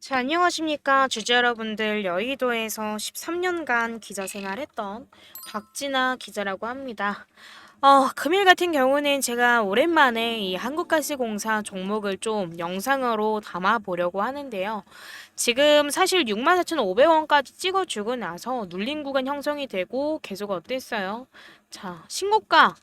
자, 안녕하십니까. 주주 여러분들, 여의도에서 13년간 기자 생활했던 박진아 기자라고 합니다. 금일 같은 경우는 제가 오랜만에 이 한국가스공사 종목을 좀 영상으로 담아 보려고 하는데요. 지금 사실 64,500원까지 찍어주고 나서 눌린 구간 형성이 되고 계속 어땠어요? 자, 신고가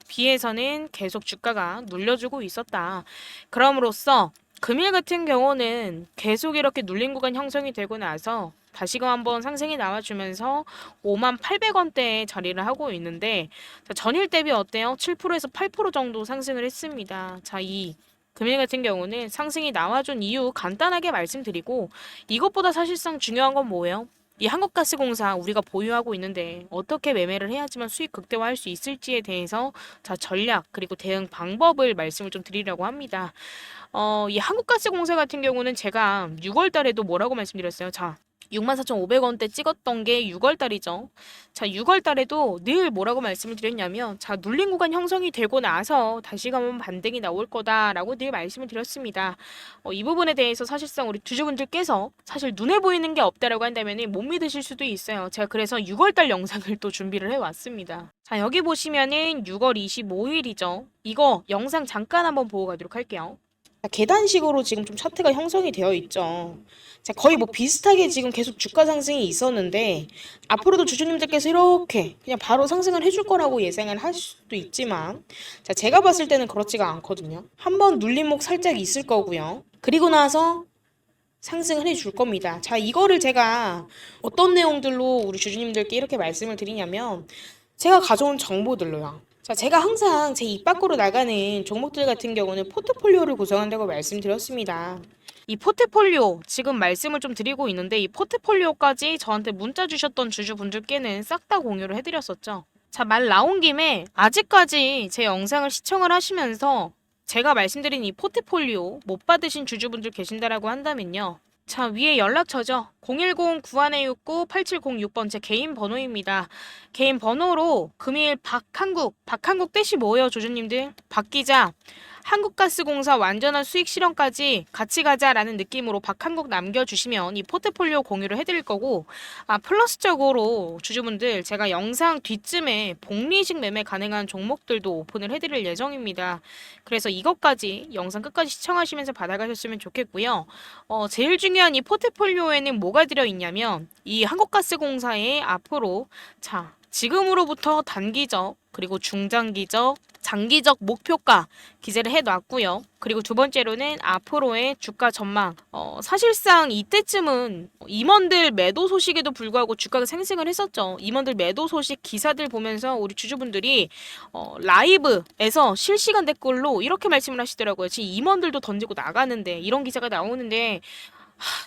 비해서는 계속 주가가 눌려주고 있었다. 그럼으로써 금일 같은 경우는 계속 이렇게 눌린 구간 형성이 되고 나서 다시금 한번 상승이 나와주면서 58,800원대에 자리를 하고 있는데, 자, 전일 대비 어때요? 7%에서 8% 정도 상승을 했습니다. 자, 이 금일 같은 경우는 상승이 나와준 이유 간단하게 말씀드리고, 이것보다 사실상 중요한 건 뭐예요? 이 한국가스공사 우리가 보유하고 있는데 어떻게 매매를 해야지만 수익 극대화할 수 있을지에 대해서 자, 전략 그리고 대응 방법을 말씀을 좀 드리려고 합니다. 이 한국가스공사 같은 경우는 제가 6월 달에도 뭐라고 말씀드렸어요? 자, 64,500원대 찍었던 게 6월 달이죠. 자, 6월 달에도 늘 뭐라고 말씀을 드렸냐면, 자, 눌린 구간 형성이 되고 나서 다시금 반등이 나올 거다라고 늘 말씀을 드렸습니다. 이 부분에 대해서 사실상 우리 주주분들께서 사실 눈에 보이는 게 없다라고 한다면 못 믿으실 수도 있어요. 제가 그래서 6월 달 영상을 또 준비를 해왔습니다. 자, 여기 보시면은 6월 25일이죠. 이거 영상 잠깐 한번 보고 가도록 할게요. 자, 계단식으로 지금 좀 차트가 형성이 되어 있죠. 자, 거의 뭐 비슷하게 지금 계속 주가 상승이 있었는데, 앞으로도 주주님들께서 이렇게 그냥 바로 상승을 해줄 거라고 예상을 할 수도 있지만, 자, 제가 봤을 때는 그렇지가 않거든요. 한번 눌림목 살짝 있을 거고요. 그리고 나서 상승을 해줄 겁니다. 자, 이거를 제가 어떤 내용들로 우리 주주님들께 이렇게 말씀을 드리냐면, 제가 가져온 정보들로요. 자, 제가 항상 제 입 밖으로 나가는 종목들 같은 경우는 포트폴리오를 구성한다고 말씀드렸습니다. 이 포트폴리오 지금 말씀을 좀 드리고 있는데, 이 포트폴리오까지 저한테 문자 주셨던 주주분들께는 싹 다 공유를 해드렸었죠. 자, 말 나온 김에 아직까지 제 영상을 시청을 하시면서 제가 말씀드린 이 포트폴리오 못 받으신 주주분들 계신다라고 한다면요. 자, 위에 연락처죠. 010-9169-8706번 제 개인 번호입니다. 개인 번호로 금일 박한국 뜻이 뭐예요, 조주님들? 박 기자. 한국가스공사 완전한 수익 실현까지 같이 가자라는 느낌으로 박한국 남겨주시면 이 포트폴리오 공유를 해드릴 거고, 플러스적으로 주주분들 제가 영상 뒤쯤에 복리식 매매 가능한 종목들도 오픈을 해드릴 예정입니다. 그래서 이것까지 영상 끝까지 시청하시면서 받아가셨으면 좋겠고요. 제일 중요한 이 포트폴리오에는 뭐가 들어있냐면, 이 한국가스공사의 앞으로, 자, 지금으로부터 단기적, 그리고 중장기적, 장기적 목표가 기재를 해놨고요. 그리고 두 번째로는 앞으로의 주가 전망. 사실상 이때쯤은 임원들 매도 소식에도 불구하고 주가가 상승을 했었죠. 임원들 매도 소식 기사들 보면서 우리 주주분들이 라이브에서 실시간 댓글로 이렇게 말씀을 하시더라고요. 지금 임원들도 던지고 나가는데 이런 기사가 나오는데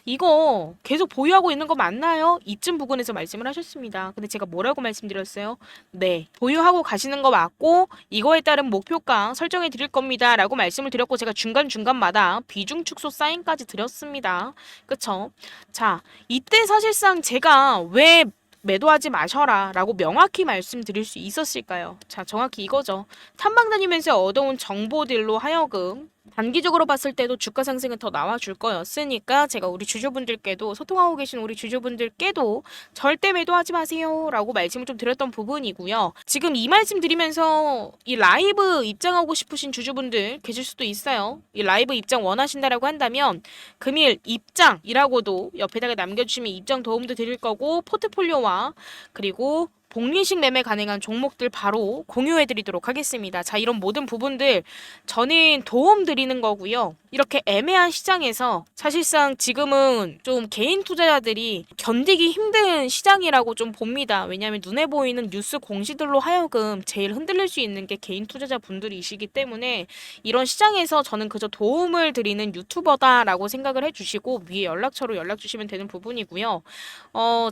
이거 계속 보유하고 있는 거 맞나요? 이쯤 부분에서 말씀을 하셨습니다. 근데 제가 뭐라고 말씀드렸어요? 네, 보유하고 가시는 거 맞고 이거에 따른 목표가 설정해 드릴 겁니다. 라고 말씀을 드렸고, 제가 중간중간마다 비중 축소 사인까지 드렸습니다. 그쵸? 자, 이때 사실상 제가 왜 매도하지 마셔라 라고 명확히 말씀드릴 수 있었을까요? 자, 정확히 이거죠. 탐방 다니면서 얻어온 정보들로 하여금 단기적으로 봤을 때도 주가 상승은 더 나와줄 거였으니까 제가 우리 주주분들께도, 소통하고 계신 우리 주주분들께도 절대 매도하지 마세요 라고 말씀을 좀 드렸던 부분이고요. 지금 이 말씀 드리면서 이 라이브 입장하고 싶으신 주주분들 계실 수도 있어요. 이 라이브 입장 원하신다라고 한다면 금일 입장이라고도 옆에다가 남겨주시면 입장 도움도 드릴 거고, 포트폴리오와 그리고 복리식 매매 가능한 종목들 바로 공유해드리도록 하겠습니다. 자, 이런 모든 부분들 저는 도움 드리는 거고요. 이렇게 애매한 시장에서 사실상 지금은 좀 개인 투자자들이 견디기 힘든 시장이라고 좀 봅니다. 왜냐하면 눈에 보이는 뉴스 공시들로 하여금 제일 흔들릴 수 있는 게 개인 투자자 분들이시기 때문에 이런 시장에서 저는 그저 도움을 드리는 유튜버다라고 생각을 해주시고 위에 연락처로 연락 주시면 되는 부분이고요.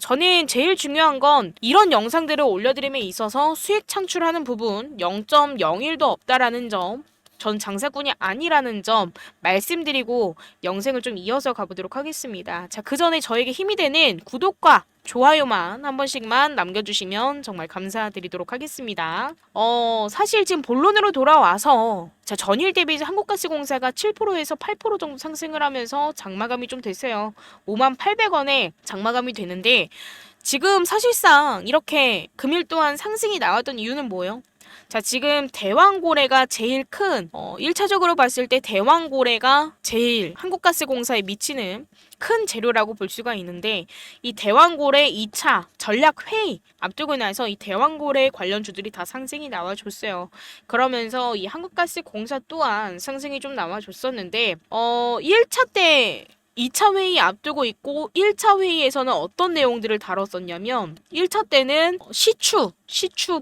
저는 제일 중요한 건 이런 영상들을 올려드림에 있어서 수익 창출하는 부분 0.01도 없다라는 점, 전 장사꾼이 아니라는 점 말씀드리고 영상을 좀 이어서 가보도록 하겠습니다. 자, 그 전에 저에게 힘이 되는 구독과 좋아요만 한 번씩만 남겨주시면 정말 감사드리도록 하겠습니다. 사실 지금 본론으로 돌아와서 자, 전일 대비 한국가스공사가 7%에서 8% 정도 상승을 하면서 장마감이 좀 됐어요. 58,800원에 장마감이 되는데 지금 사실상 이렇게 금일 동안 상승이 나왔던 이유는 뭐예요? 자, 지금 대왕고래가 제일 큰, 1차적으로 봤을 때 대왕고래가 제일 한국가스공사에 미치는 큰 재료라고 볼 수가 있는데, 이 대왕고래 2차 전략회의 앞두고 나서 이 대왕고래 관련주들이 다 상승이 나와줬어요. 그러면서 이 한국가스공사 또한 상승이 좀 나와줬었는데, 1차 때 2차 회의 앞두고 있고 1차 회의에서는 어떤 내용들을 다뤘었냐면 1차 때는 시추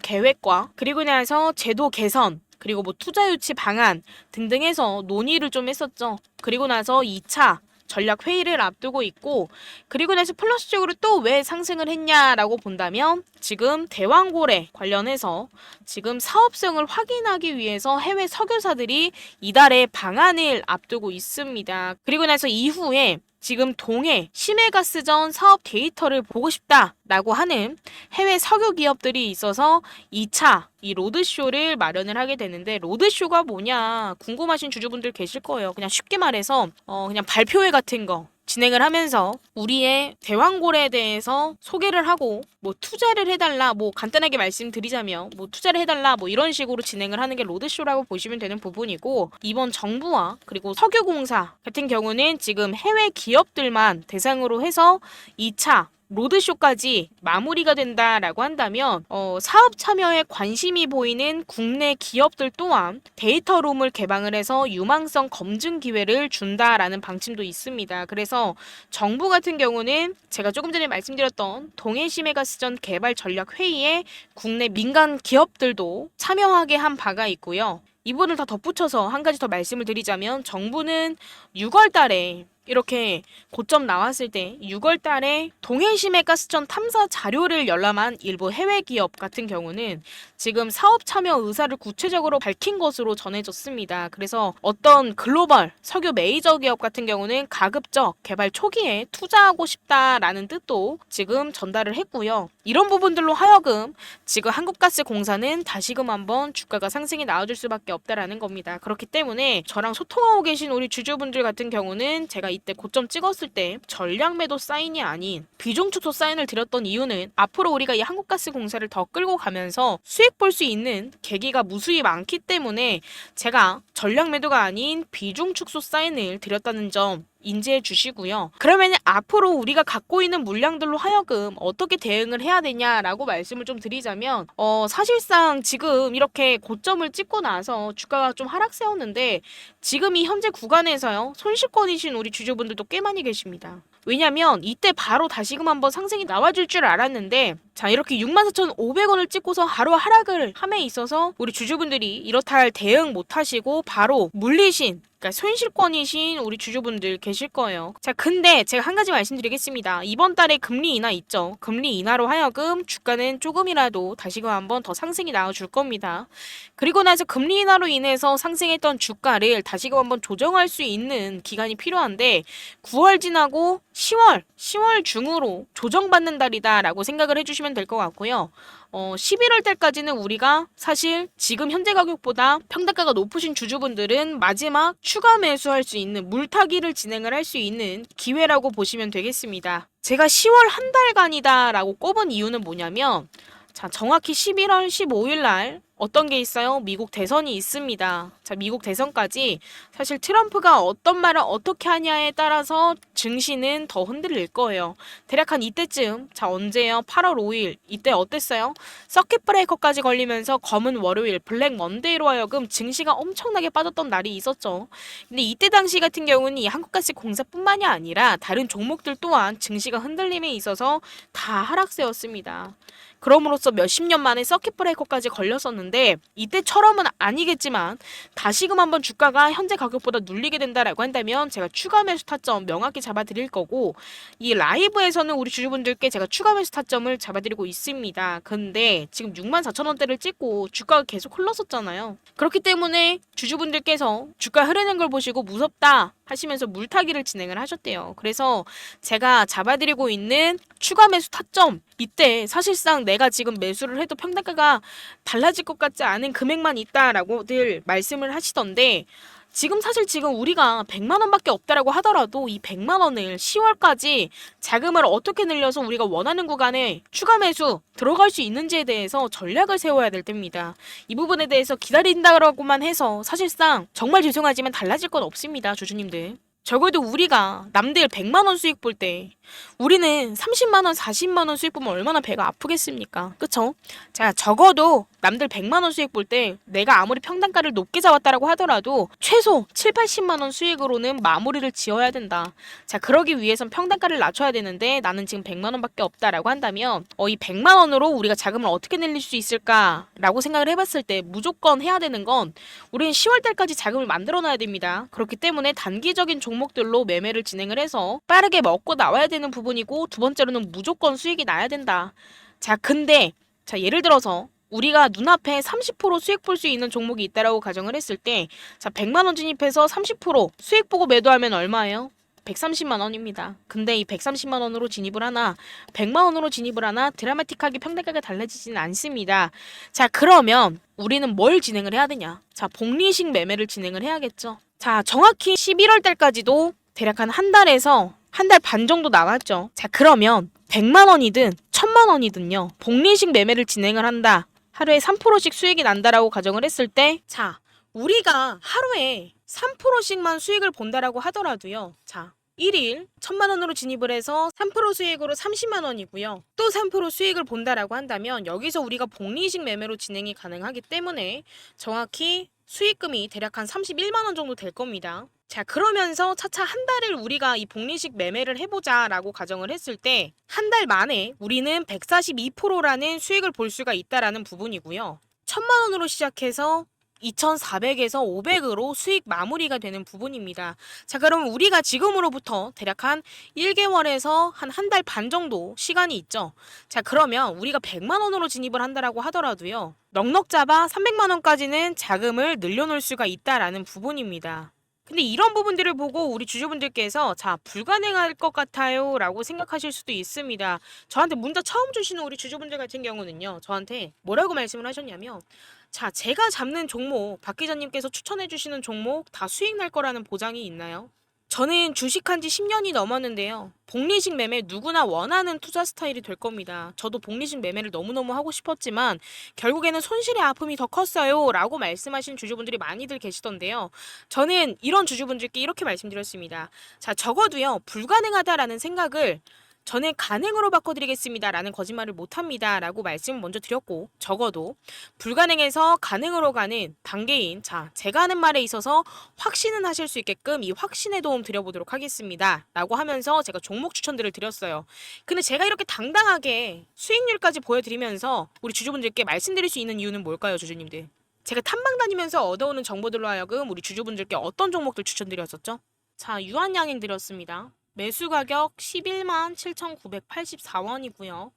계획과 그리고 나서 제도 개선 그리고 뭐 투자 유치 방안 등등 해서 논의를 좀 했었죠. 그리고 나서 2차 전략 회의를 앞두고 있고 그리고 나서 플러스적으로 또 왜 상승을 했냐라고 본다면 지금 대왕고래 관련해서 지금 사업성을 확인하기 위해서 해외 석유사들이 이달에 방한을 앞두고 있습니다. 그리고 나서 이후에 지금 동해 심해가스전 사업 데이터를 보고 싶다라고 하는 해외 석유 기업들이 있어서 2차 이 로드쇼를 마련을 하게 되는데 로드쇼가 뭐냐 궁금하신 주주분들 계실 거예요. 그냥 쉽게 말해서 그냥 발표회 같은 거 진행을 하면서 우리의 대왕고래에 대해서 소개를 하고 뭐 투자를 해달라 뭐 간단하게 말씀드리자면 뭐 투자를 해달라 뭐 이런 식으로 진행을 하는 게 로드쇼라고 보시면 되는 부분이고 이번 정부와 그리고 석유공사 같은 경우는 지금 해외 기업들만 대상으로 해서 2차 로드쇼까지 마무리가 된다라고 한다면 사업 참여에 관심이 보이는 국내 기업들 또한 데이터룸을 개방을 해서 유망성 검증 기회를 준다라는 방침도 있습니다. 그래서 정부 같은 경우는 제가 조금 전에 말씀드렸던 동해심해가스전 개발 전략 회의에 국내 민간 기업들도 참여하게 한 바가 있고요. 이 부분을 다 덧붙여서 한 가지 더 말씀을 드리자면 정부는 6월 달에 이렇게 고점 나왔을 때 6월 달에 동해심해가스전 탐사 자료를 열람한 일부 해외 기업 같은 경우는 지금 사업 참여 의사를 구체적으로 밝힌 것으로 전해졌습니다. 그래서 어떤 글로벌 석유 메이저 기업 같은 경우는 가급적 개발 초기에 투자하고 싶다라는 뜻도 지금 전달을 했고요. 이런 부분들로 하여금 지금 한국가스공사는 다시금 한번 주가가 상승이 나와줄 수밖에 없다라는 겁니다. 그렇기 때문에 저랑 소통하고 계신 우리 주주분들 같은 경우는 제가 이때 고점 찍었을 때 전략 매도 사인이 아닌 비중 축소 사인을 드렸던 이유는 앞으로 우리가 이 한국가스공사를 더 끌고 가면서 수익 볼 수 있는 계기가 무수히 많기 때문에 제가 전략 매도가 아닌 비중 축소 사인을 드렸다는 점 인지해 주시고요. 그러면 앞으로 우리가 갖고 있는 물량들로 하여금 어떻게 대응을 해야 되냐라고 말씀을 좀 드리자면 사실상 지금 이렇게 고점을 찍고 나서 주가가 좀 하락세웠는데 지금 이 현재 구간에서요. 손실권이신 우리 주주분들도 꽤 많이 계십니다. 왜냐면 이때 바로 다시금 한번 상승이 나와줄 줄 알았는데 자 이렇게 64,500원을 찍고서 바로 하락을 함에 있어서 우리 주주분들이 이렇다 할 대응 못하시고 바로 물리신 그러니까 손실권이신 우리 주주분들 계실 거예요. 자, 근데 제가 한 가지 말씀드리겠습니다. 이번 달에 금리 인하 있죠. 금리 인하로 하여금 주가는 조금이라도 다시금 한번 더 상승이 나와줄 겁니다. 그리고 나서 금리 인하로 인해서 상승했던 주가를 다시금 한번 조정할 수 있는 기간이 필요한데 9월 지나고 10월 중으로 조정받는 달이다라고 생각을 해주시면 될 것 같고요. 11월 달까지는 우리가 사실 지금 현재 가격보다 평단가가 높으신 주주분들은 마지막 추가 매수할 수 있는 물타기를 진행을 할 수 있는 기회라고 보시면 되겠습니다. 제가 10월 한 달간이다라고 꼽은 이유는 뭐냐면 자, 정확히 11월 15일 날 어떤 게 있어요? 미국 대선이 있습니다. 자, 미국 대선까지 사실 트럼프가 어떤 말을 어떻게 하냐에 따라서 증시는 더 흔들릴 거예요. 대략 한 이때쯤, 자, 언제요? 8월 5일. 이때 어땠어요? 서킷 브레이커까지 걸리면서 검은 월요일, 블랙 먼데이로 하여금 증시가 엄청나게 빠졌던 날이 있었죠. 근데 이때 당시 같은 경우는 이 한국가스공사뿐만이 아니라 다른 종목들 또한 증시가 흔들림에 있어서 다 하락세였습니다. 그럼으로써 몇십 년 만에 서킷 브레이커까지 걸렸었는데 이때처럼은 아니겠지만 다시금 한번 주가가 현재 가격보다 눌리게 된다라고 한다면 제가 추가 매수 타점 명확히 잡아드릴 거고 이 라이브에서는 우리 주주분들께 제가 추가 매수 타점을 잡아드리고 있습니다. 근데 지금 64,000원대를 찍고 주가가 계속 흘렀었잖아요. 그렇기 때문에 주주분들께서 주가 흐르는 걸 보시고 무섭다 하시면서 물타기를 진행을 하셨대요. 그래서 제가 잡아드리고 있는 추가 매수 타점 이때 사실상 내가 지금 매수를 해도 평단가가 달라질 것 같지 않은 금액만 있다라고들 말씀을 하시던데 지금 사실 지금 우리가 100만 원밖에 없다라고 하더라도 이 100만 원을 10월까지 자금을 어떻게 늘려서 우리가 원하는 구간에 추가 매수 들어갈 수 있는지에 대해서 전략을 세워야 될 때입니다. 이 부분에 대해서 기다린다라고만 해서 사실상 정말 죄송하지만 달라질 건 없습니다, 주주님들. 적어도 우리가 남들 100만 원 수익 볼 때 우리는 30만 원, 40만 원 수익 보면 얼마나 배가 아프겠습니까? 그쵸? 자, 적어도 남들 100만 원 수익 볼 때 내가 아무리 평단가를 높게 잡았다라고 하더라도 최소 7, 80만 원 수익으로는 마무리를 지어야 된다. 자, 그러기 위해선 평단가를 낮춰야 되는데 나는 지금 100만 원밖에 없다라고 한다면 이 100만 원으로 우리가 자금을 어떻게 늘릴 수 있을까라고 생각을 해봤을 때 무조건 해야 되는 건 우리는 10월 달까지 자금을 만들어 놔야 됩니다. 그렇기 때문에 단기적인 종목들로 매매를 진행을 해서 빠르게 먹고 나와야 되는 부분이고 두 번째로는 무조건 수익이 나야 된다. 자, 근데 자, 예를 들어서 우리가 눈앞에 30% 수익 볼 수 있는 종목이 있다라고 가정을 했을 때 자, 100만 원 진입해서 30% 수익 보고 매도하면 얼마예요? 130만 원입니다. 근데 이 130만 원으로 진입을 하나 100만 원으로 진입을 하나 드라마틱하게 평단가가 달라지지는 않습니다. 자, 그러면 우리는 뭘 진행을 해야 되냐? 자, 복리식 매매를 진행을 해야겠죠. 자, 정확히 11월 달까지도 대략 한 달에서 한 달 반 정도 남았죠. 자, 그러면 100만 원이든 1000만 원이든요. 복리식 매매를 진행을 한다. 하루에 3%씩 수익이 난다라고 가정을 했을 때 자, 우리가 하루에 3%씩만 수익을 본다라고 하더라도요. 자, 1일 1000만 원으로 진입을 해서 3% 수익으로 30만 원이고요. 또 3% 수익을 본다라고 한다면 여기서 우리가 복리식 매매로 진행이 가능하기 때문에 정확히 수익금이 대략 한 31만 원 정도 될 겁니다. 자, 그러면서 차차 한 달을 우리가 이 복리식 매매를 해보자라고 가정을 했을 때 한 달 만에 우리는 142%라는 수익을 볼 수가 있다라는 부분이고요. 1000만 원으로 시작해서 2,400에서 500으로 수익 마무리가 되는 부분입니다. 자, 그럼 우리가 지금으로부터 대략 한 1개월에서 한 달 반 정도 시간이 있죠. 자, 그러면 우리가 100만 원으로 진입을 한다라고 하더라도요. 넉넉 잡아 300만 원까지는 자금을 늘려놓을 수가 있다라는 부분입니다. 근데 이런 부분들을 보고 우리 주주분들께서 자, 불가능할 것 같아요 라고 생각하실 수도 있습니다. 저한테 문자 처음 주시는 우리 주주분들 같은 경우는요, 저한테 뭐라고 말씀을 하셨냐면 자, 제가 잡는 종목, 박 기자님께서 추천해 주시는 종목 다 수익 날 거라는 보장이 있나요? 저는 주식한 지 10년이 넘었는데요. 복리식 매매 누구나 원하는 투자 스타일이 될 겁니다. 저도 복리식 매매를 너무너무 하고 싶었지만 결국에는 손실의 아픔이 더 컸어요 라고 말씀하신 주주분들이 많이들 계시던데요. 저는 이런 주주분들께 이렇게 말씀드렸습니다. 자, 적어도요, 불가능하다라는 생각을 저는 가능으로 바꿔드리겠습니다 라는 거짓말을 못합니다 라고 말씀을 먼저 드렸고, 적어도 불가능해서 가능으로 가는 단계인 자, 제가 하는 말에 있어서 확신은 하실 수 있게끔 이 확신의 도움 드려보도록 하겠습니다 라고 하면서 제가 종목 추천들을 드렸어요. 근데 제가 이렇게 당당하게 수익률까지 보여드리면서 우리 주주분들께 말씀드릴 수 있는 이유는 뭘까요, 주주님들? 제가 탐방 다니면서 얻어오는 정보들로 하여금 우리 주주분들께 어떤 종목들 추천드렸었죠? 자, 유한양행 드렸습니다. 매수 가격 11만 7,984원이고요.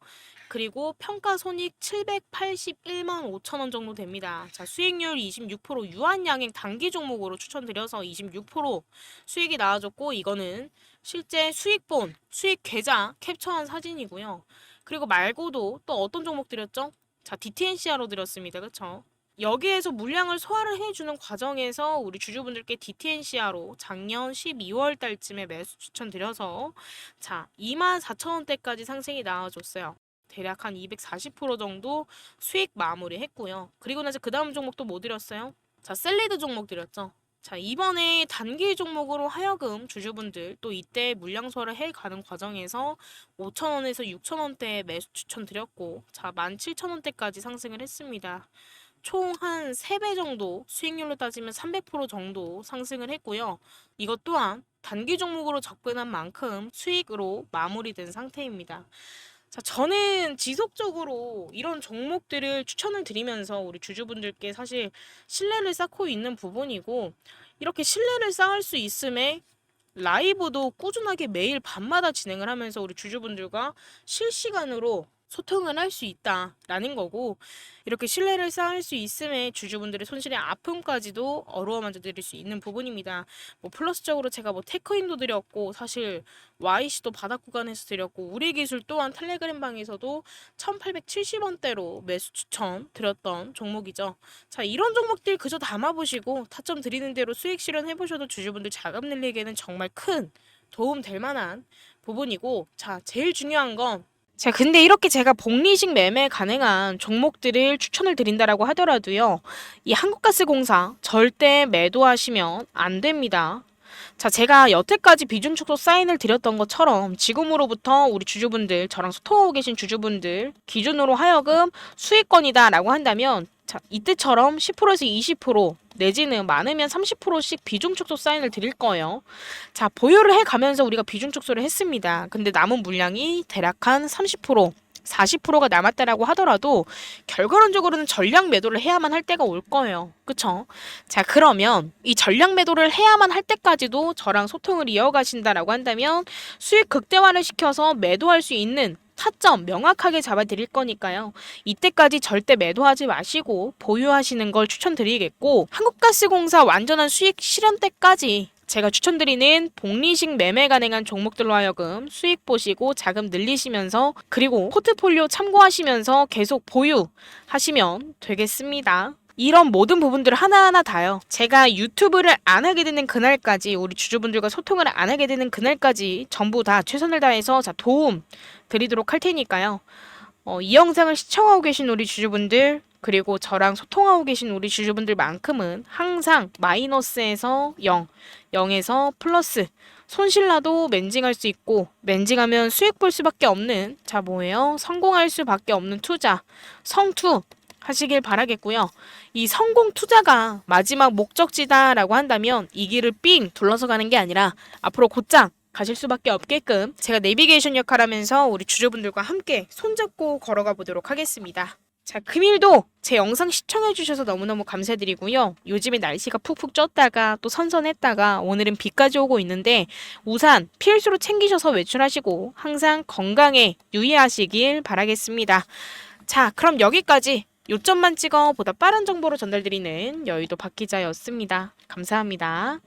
그리고 평가 손익 781만 5천 원 정도 됩니다. 자, 수익률 26% 유한양행 단기 종목으로 추천드려서 26% 수익이 나와줬고, 이거는 실제 수익본, 수익 계좌 캡처한 사진이고요. 그리고 말고도 또 어떤 종목 드렸죠? 자, DTNCR로 드렸습니다. 그쵸? 여기에서 물량을 소화를 해주는 과정에서 우리 주주분들께 DTNCR로 작년 12월 달쯤에 매수 추천드려서 자, 24,000원대까지 상승이 나와줬어요. 대략 한 240% 정도 수익 마무리 했고요. 그리고 나서 그 다음 종목도 뭐 드렸어요? 자, 셀리드 종목 드렸죠. 자, 이번에 단기 종목으로 하여금 주주분들 또 이때 물량 소화를 해가는 과정에서 5,000원에서 6,000원대에 매수 추천드렸고, 자, 17,000원대까지 상승을 했습니다. 총 한 3배 정도, 수익률로 따지면 300% 정도 상승을 했고요. 이것 또한 단기 종목으로 접근한 만큼 수익으로 마무리된 상태입니다. 자, 저는 지속적으로 이런 종목들을 추천을 드리면서 우리 주주분들께 사실 신뢰를 쌓고 있는 부분이고, 이렇게 신뢰를 쌓을 수 있음에 라이브도 꾸준하게 매일 밤마다 진행을 하면서 우리 주주분들과 실시간으로 소통을 할 수 있다라는 거고, 이렇게 신뢰를 쌓을 수 있음에 주주분들의 손실의 아픔까지도 어루어만져 드릴 수 있는 부분입니다. 뭐 플러스적으로 제가 뭐 테크인도 드렸고, 사실 YC도 바닥 구간에서 드렸고, 우리 기술 또한 텔레그램 방에서도 1870원대로 매수 추천 드렸던 종목이죠. 자, 이런 종목들 그저 담아보시고 타점 드리는 대로 수익 실현해보셔도 주주분들 자금 늘리기에는 정말 큰 도움 될 만한 부분이고, 자, 제일 중요한 건, 자, 근데 이렇게 제가 복리식 매매 가능한 종목들을 추천을 드린다라고 하더라도요, 이 한국가스공사 절대 매도하시면 안 됩니다. 자, 제가 여태까지 비중 축소 사인을 드렸던 것처럼 지금으로부터 우리 주주분들, 저랑 소통하고 계신 주주분들 기준으로 하여금 수익권이다라고 한다면, 자, 이때처럼 10%에서 20% 내지는 많으면 30%씩 비중 축소 사인을 드릴 거예요. 자, 보유를 해 가면서 우리가 비중 축소를 했습니다. 근데 남은 물량이 대략 한 30%, 40%가 남았다라고 하더라도 결과론적으로는 전량 매도를 해야만 할 때가 올 거예요. 그쵸? 자, 그러면 이 전량 매도를 해야만 할 때까지도 저랑 소통을 이어가신다라고 한다면 수익 극대화를 시켜서 매도할 수 있는 타점 명확하게 잡아드릴 거니까요. 이때까지 절대 매도하지 마시고 보유하시는 걸 추천드리겠고, 한국가스공사 완전한 수익 실현 때까지 제가 추천드리는 복리식 매매 가능한 종목들로 하여금 수익 보시고 자금 늘리시면서, 그리고 포트폴리오 참고하시면서 계속 보유하시면 되겠습니다. 이런 모든 부분들을 하나하나 다요, 제가 유튜브를 안 하게 되는 그날까지, 우리 주주분들과 소통을 안 하게 되는 그날까지 전부 다 최선을 다해서 도움 드리도록 할 테니까요. 이 영상을 시청하고 계신 우리 주주분들, 그리고 저랑 소통하고 계신 우리 주주분들만큼은 항상 마이너스에서 0, 0에서 플러스, 손실나도 멘징할 수 있고, 멘징하면 수익 볼 수밖에 없는, 자, 뭐예요? 성공할 수밖에 없는 투자, 성투 하시길 바라겠고요. 이 성공 투자가 마지막 목적지다라고 한다면 이 길을 삥 둘러서 가는 게 아니라 앞으로 곧장 가실 수밖에 없게끔 제가 내비게이션 역할 하면서 우리 주주분들과 함께 손잡고 걸어가 보도록 하겠습니다. 자, 금일도 제 영상 시청해주셔서 너무너무 감사드리고요. 요즘에 날씨가 푹푹 쪘다가 또 선선했다가 오늘은 비까지 오고 있는데, 우산 필수로 챙기셔서 외출하시고 항상 건강에 유의하시길 바라겠습니다. 자, 그럼 여기까지 요점만 찍어 보다 빠른 정보로 전달드리는 여의도 박 기자였습니다. 감사합니다.